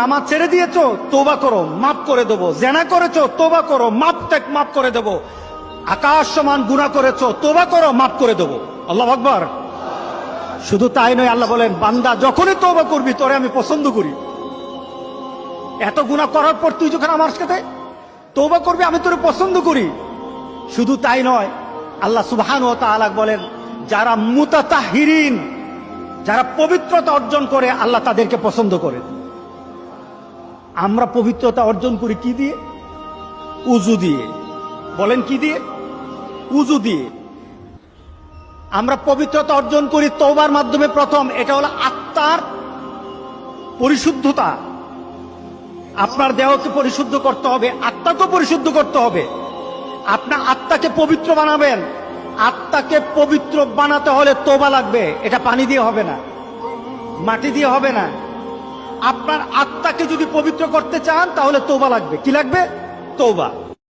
নামাজ ছেড়ে দিয়েছো, তওবা করো, মাফ করে দেবো। জেনা করেছো, তওবা করো, মাফ করে দেবো। আকাশ সমান গুনাহ করেছো, তওবা করো, মাফ করে দেবো। আল্লাহু আকবার। শুধু তাই নয়, আল্লাহ বলেন, বান্দা যখনই তওবা করবি তোরে আমি পছন্দ করি। এত গুনাহ করার পর তুই যখন আমার সাথে তওবা করবি, আমি তোরে পছন্দ করি। শুধু তাই নয়, আল্লাহ সুবহানাহু ওয়া তাআলা বলেন, যারা মুতাতাহহিরিন, যারা পবিত্রতা অর্জন করে, আল্লাহ তাদেরকে পছন্দ করেন। আমরা পবিত্রতা অর্জন করি কি দিয়ে? উযু দিয়ে। বলেন কি দিয়ে? উযু দিয়ে। আমরা পবিত্রতা অর্জন করি তওবার মাধ্যমে। প্রথম, এটা হলো আত্মার পরিশুদ্ধতা। আপনার দেহকে পরিশুদ্ধ করতে হবে, আত্মাকে পরিশুদ্ধ করতে হবে। আপনার আত্মাকে পবিত্র বানাবেন। আত্মাকে পবিত্র বানাতে হলে তওবা লাগবে। এটা পানি দিয়ে হবে না, মাটি দিয়ে হবে না। আপনার আত্মাকে যদি পবিত্র করতে চান তাহলে তওবা লাগবে। কি লাগবে? তওবা।